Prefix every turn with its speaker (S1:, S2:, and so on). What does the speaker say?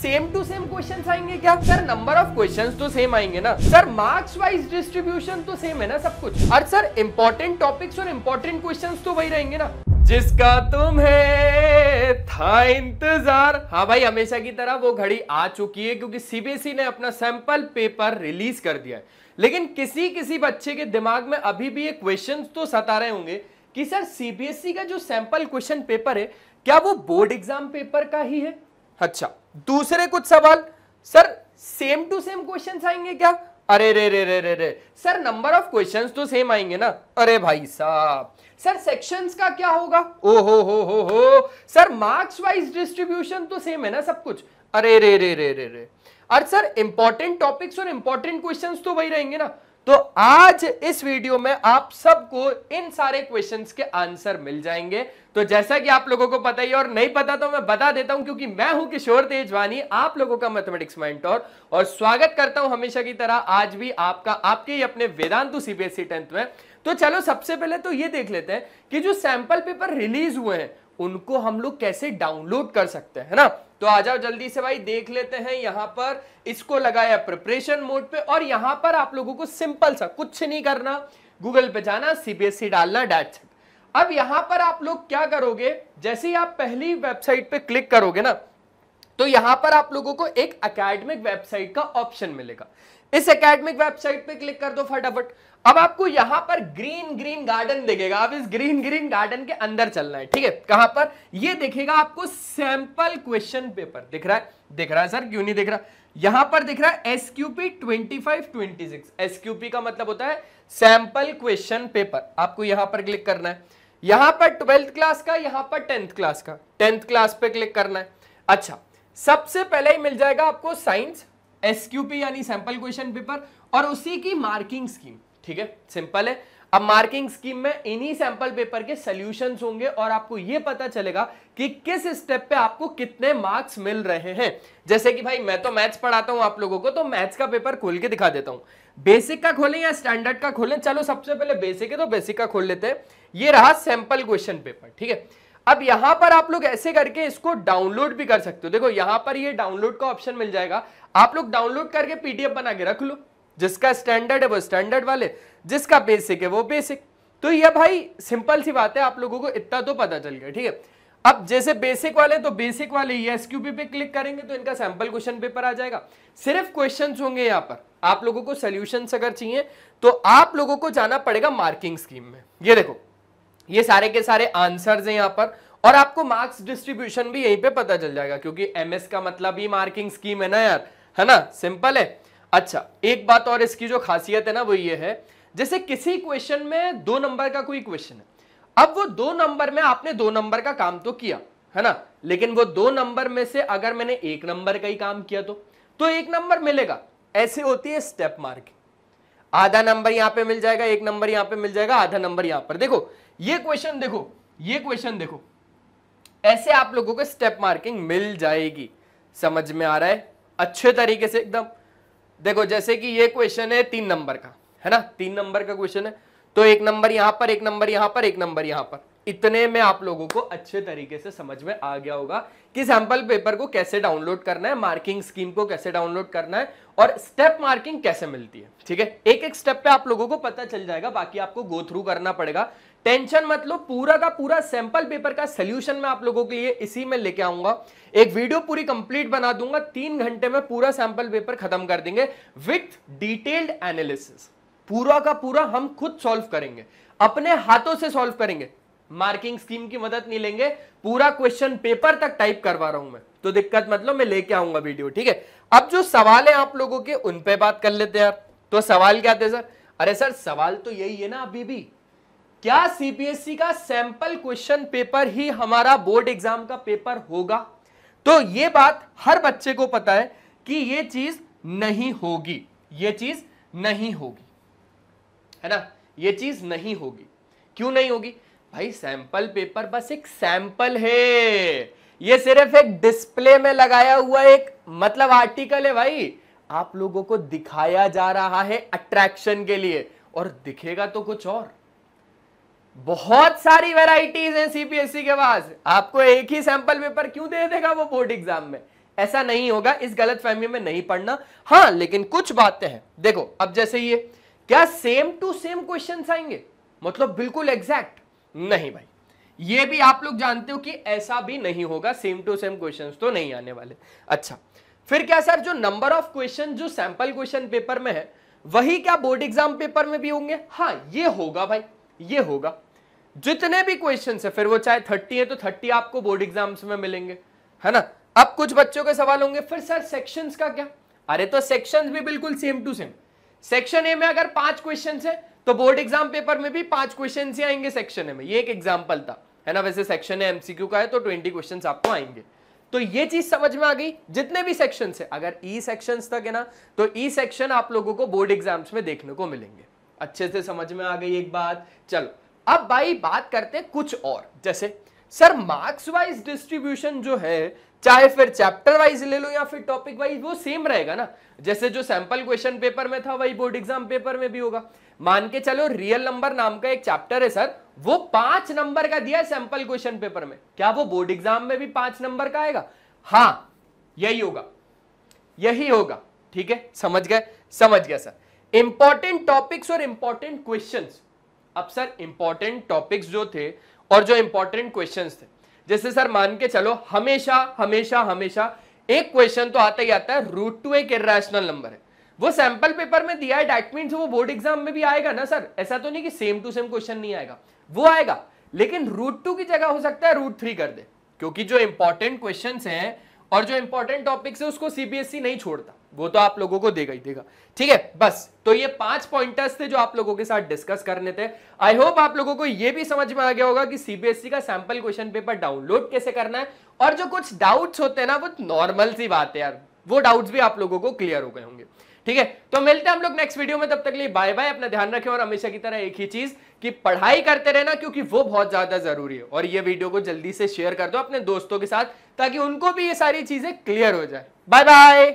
S1: Same to same questions आएंगे क्या? Sir number of questions तो सेम आएंगे ना सर, मार्क्स वाइज डिस्ट्रीब्यूशन तो सेम है ना सब कुछ। और सर इंपॉर्टेंट टॉपिक्स और इंपॉर्टेंट क्वेश्चंस तो वही रहेंगे ना, जिसका तुम्हें था इंतजार। हाँ भाई, हमेशा की तरह वो घड़ी आ चुकी है, क्योंकि सीबीएसई ने अपना सैंपल पेपर रिलीज कर दिया है। लेकिन किसी किसी बच्चे के दिमाग में अभी भी ये क्वेश्चंस तो सता रहे होंगे कि सर सीबीएसई का जो सैंपल क्वेश्चन पेपर है क्या वो बोर्ड एग्जाम पेपर का ही है? अच्छा, दूसरे कुछ सवाल, sir same to same questions आएंगे क्या? अरे रे रे रे रे रे सर नंबर ऑफ क्वेश्चंस तो सेम आएंगे ना। अरे भाई साहब, सर सेक्शंस का क्या होगा? ओ हो सर मार्क्स वाइज डिस्ट्रीब्यूशन तो सेम है ना सब कुछ। अरे रे रे रे रे रे और सर इंपॉर्टेंट टॉपिक्स और इंपॉर्टेंट क्वेश्चंस तो वही रहेंगे ना। तो आज इस वीडियो में आप सबको इन सारे क्वेश्चंस के आंसर मिल जाएंगे। तो जैसा कि आप लोगों को पता ही और नहीं पता तो मैं बता देता हूं, क्योंकि मैं हूं किशोर तेजवानी, आप लोगों का मैथमेटिक्स मेंटर, और स्वागत करता हूं हमेशा की तरह आज भी आपका आपके ही अपने वेदांतु सीबीएसई 10th में। तो चलो सबसे पहले तो ये देख लेते हैं कि जो सैंपल पेपर रिलीज हुए हैं उनको हम लोग कैसे डाउनलोड कर सकते हैं, है ना। तो आ जाओ जल्दी से भाई, देख लेते हैं। यहां पर इसको लगाया प्रिपरेशन मोड पे, और यहां पर आप लोगों को सिंपल सा कुछ नहीं करना, गूगल पे जाना, सीबीएसई डालना, दैट्स इट। अब यहां पर आप लोग क्या करोगे, जैसे ही आप पहली वेबसाइट पे क्लिक करोगे ना, तो यहां पर आप लोगों को एक एकेडमिक वेबसाइट का ऑप्शन मिलेगा। इस एकेडमिक वेबसाइट पे क्लिक कर दो फटाफट। अब आपको यहां पर ग्रीन ग्रीन गार्डन दिखेगा, अब इस ग्रीन ग्रीन गार्डन के अंदर चलना है, ठीक है। कहां पर ये दिखेगा आपको? सैंपल क्वेश्चन पेपर दिख रहा है? दिख रहा है सर, क्यों नहीं दिख रहा? यहां पर दिख रहा है SQP 2526। SQP का मतलब होता है सैंपल क्वेश्चन पेपर। आपको यहां पर क्लिक करना है। यहां पर 12th क्लास का, यहां पर 10th क्लास का, 10th क्लास पे क्लिक करना है। अच्छा, सबसे पहले ही मिल जाएगा आपको साइंस SQP यानी सैंपल क्वेश्चन पेपर, और उसी की मार्किंग स्कीम, ठीक है, सिंपल है। अब मार्किंग स्कीम में इन्हीं सैंपल पेपर के सॉल्यूशंस होंगे, और आपको यह पता चलेगा कि किस स्टेप पे आपको कितने मार्क्स मिल रहे हैं। जैसे कि भाई मैं तो मैथ्स पढ़ाता हूं आप लोगों को, तो मैथ्स का पेपर खोल के दिखा देता हूं। बेसिक का खोलें या स्टैंडर्ड का खोलें? चलो सबसे पहले बेसिक है तो बेसिक का खोल लेते हैं। ये रहा सैंपल क्वेश्चन पेपर, ठीक है। अब यहां पर आप लोग ऐसे करके इसको डाउनलोड भी कर सकते हो। देखो यहां पर ये डाउनलोड का ऑप्शन मिल जाएगा, आप लोग डाउनलोड करके पीडीएफ बना के रख लो। जिसका स्टैंडर्ड है वो स्टैंडर्ड वाले, जिसका बेसिक है वो बेसिक। तो ये भाई सिंपल सी बात है, आप लोगों को इतना तो पता चल गया, ठीक है। अब जैसे बेसिक वाले, तो बेसिक वाले ये SQP पे क्लिक करेंगे तो इनका सैंपल क्वेश्चन पेपर आ जाएगा। सिर्फ क्वेश्चंस होंगे यहाँ पर, आप लोगों को सॉल्यूशंस अगर चाहिए तो आप लोगों को जाना पड़ेगा मार्किंग स्कीम में। ये देखो, ये सारे के सारे आंसर्स हैं यहाँ पर, और आपको मार्क्स डिस्ट्रीब्यूशन भी यहीं पे पता चल जाएगा, क्योंकि MS का मतलब ही मार्किंग स्कीम है ना यार, है ना, सिंपल है। अच्छा, एक बात और इसकी जो खासियत है ना वो ये है, जैसे किसी क्वेश्चन में 2 नंबर का कोई क्वेश्चन है, अब वो 2 नंबर में आपने 2 नंबर का काम तो किया है ना, लेकिन वो 2 नंबर में से अगर मैंने 1 नंबर का ही काम किया तो 1 नंबर मिलेगा। ऐसे होती है स्टेप मार्किंग। आधा नंबर यहां पे मिल जाएगा, 1 नंबर यहां पे मिल जाएगा, आधा नंबर यहां पर। देखो ये क्वेश्चन देखो, ये क्वेश्चन देखो, ऐसे आप लोगों को स्टेप मार्किंग मिल जाएगी। समझ में आ रहा है? अच्छे तरीके से एकदम। देखो जैसे कि ये क्वेश्चन है 3 नंबर का, है ना, 3 नंबर का क्वेश्चन है, तो 1 नंबर यहां पर, 1 नंबर यहां पर, 1 नंबर यहां पर। इतने में आप लोगों को अच्छे तरीके से समझ में आ गया होगा कि सैंपल पेपर को कैसे डाउनलोड करना है, मार्किंग स्कीम को कैसे डाउनलोड करना है, और स्टेप मार्किंग कैसे मिलती है, ठीक है। एक एक स्टेप पे आप लोगों को पता चल जाएगा, बाकी आपको गो थ्रू करना पड़ेगा। टेंशन मत लो, पूरा का पूरा सैंपल पेपर का सोल्यूशन मैं आप लोगों के लिए इसी में लेके आऊंगा। एक वीडियो पूरी कंप्लीट बना दूंगा, 3 घंटे में पूरा सैंपल पेपर खत्म कर देंगे विथ डिटेल्ड एनालिसिस। पूरा का पूरा हम खुद सॉल्व करेंगे, अपने हाथों से सॉल्व करेंगे, मार्किंग स्कीम की मदद नहीं लेंगे। पूरा क्वेश्चन पेपर तक टाइप करवा रहा हूं मैं, तो दिक्कत मतलब मैं लेके आऊंगा वीडियो, ठीक है। अब जो सवाल है आप लोगों के, उन पे बात कर लेते हैं यार। तो सवाल क्या थे सर? अरे सर सवाल तो यही है ना अभी भी, क्या सीबीएसई का सैंपल क्वेश्चन पेपर ही हमारा बोर्ड एग्जाम का पेपर होगा? तो ये बात हर बच्चे को पता है कि ये चीज नहीं होगी, ये चीज नहीं होगी, है ना, ये चीज नहीं होगी। क्यों नहीं होगी भाई? सैंपल पेपर बस एक सैंपल है, ये सिर्फ एक डिस्प्ले में लगाया हुआ एक मतलब आर्टिकल है भाई। आप लोगों को दिखाया जा रहा है अट्रैक्शन के लिए, और दिखेगा तो कुछ और। बहुत सारी वैरायटीज हैं सीबीएसई के पास, आपको एक ही सैंपल पेपर क्यों दे देगा वो बोर्ड एग्जाम में? ऐसा नहीं होगा, इस गलतफहमी में नहीं पड़ना। हाँ लेकिन कुछ बातें हैं, देखो अब जैसे ये क्या सेम टू सेम क्वेश्चंस आएंगे, मतलब बिल्कुल एग्जैक्ट नहीं भाई, ये भी आप लोग जानते हो कि ऐसा भी नहीं होगा, सेम टू सेम क्वेश्चंस तो नहीं आने वाले। अच्छा फिर क्या सर, जो नंबर ऑफ क्वेश्चन जो सैंपल क्वेश्चन पेपर में है वही क्या बोर्ड एग्जाम पेपर में भी होंगे? हाँ ये होगा भाई, ये होगा। जितने भी क्वेश्चन है, फिर वो चाहे 30 है तो 30 आपको बोर्ड एग्जाम्स में मिलेंगे, है ना। अब कुछ बच्चों के सवाल होंगे फिर सर सेक्शंस का क्या? अरे तो सेक्शंस भी बिल्कुल same to same. Section A में अगर 5 क्वेश्चन है तो बोर्ड एग्जाम पेपर में भी 5 क्वेश्चन ही आएंगे सेक्शन ए में। ये एक एग्जाम्पल था, है ना। वैसे सेक्शन ए एमसीक्यू का है तो 20 क्वेश्चन आपको आएंगे। तो ये चीज समझ में आ गई। जितने भी सेक्शन है, अगर ई सेक्शन तक है ना, तो ई सेक्शन आप लोगों को बोर्ड एग्जाम्स में देखने को मिलेंगे। अच्छे से समझ में आ गई एक बात। चलो अब भाई बात करते हैं कुछ और, जैसे सर मार्क्स वाइज डिस्ट्रीब्यूशन जो है, चाहे फिर चैप्टर वाइज ले लो या फिर टॉपिक वाइज, वो सेम रहेगा ना। जैसे जो सैंपल क्वेश्चन पेपर में था वही बोर्ड एग्जाम पेपर में भी होगा। मान के चलो रियल नंबर नाम का एक चैप्टर है सर, वो 5 नंबर का दिया है सैंपल क्वेश्चन पेपर में, क्या वो बोर्ड एग्जाम में भी 5 नंबर का आएगा? हाँ यही होगा, यही होगा। ठीक है, समझ गए? समझ गया सर। इंपॉर्टेंट टॉपिक्स और इंपॉर्टेंट क्वेश्चंस। अब सर इंपॉर्टेंट टॉपिक्स जो थे और जो इंपॉर्टेंट क्वेश्चंस थे, जैसे सर मान के चलो हमेशा हमेशा हमेशा एक क्वेश्चन तो आता ही आता है, रूट टू एक इर्रेशनल नंबर है, वो सैंपल पेपर में दिया है, दैट मींस वो बोर्ड एग्जाम में भी आएगा ना सर। ऐसा तो नहीं कि सेम टू सेम क्वेश्चन नहीं आएगा, वो आएगा, लेकिन रूट 2 की जगह हो सकता है रूट 3 कर दे, क्योंकि जो इंपॉर्टेंट क्वेश्चंस हैं और जो इंपॉर्टेंट टॉपिक्स है उसको सीबीएसई नहीं छोड़ता, वो तो आप लोगों को देगा ही देगा। ठीक है, बस तो ये 5 पॉइंटर्स थे जो आप लोगों के साथ डिस्कस करने थे। आई होप आप लोगों को ये भी समझ में आ गया होगा कि सीबीएसई का सैंपल क्वेश्चन पेपर डाउनलोड कैसे करना है, और जो कुछ डाउट्स होते हैं ना वो नॉर्मल सी बात है यार, वो डाउट्स भी आप लोगों को क्लियर हो गए होंगे। ठीक है, तो मिलते हैं हम लोग नेक्स्ट वीडियो में, तब तक के लिए बाय बाय। अपना ध्यान रखें और हमेशा की तरह एक ही चीज कि पढ़ाई करते रहना, क्योंकि वो बहुत ज्यादा जरूरी है। और ये वीडियो को जल्दी से शेयर कर दो अपने दोस्तों के साथ, ताकि उनको भी ये सारी चीजें क्लियर हो जाए। Bye bye.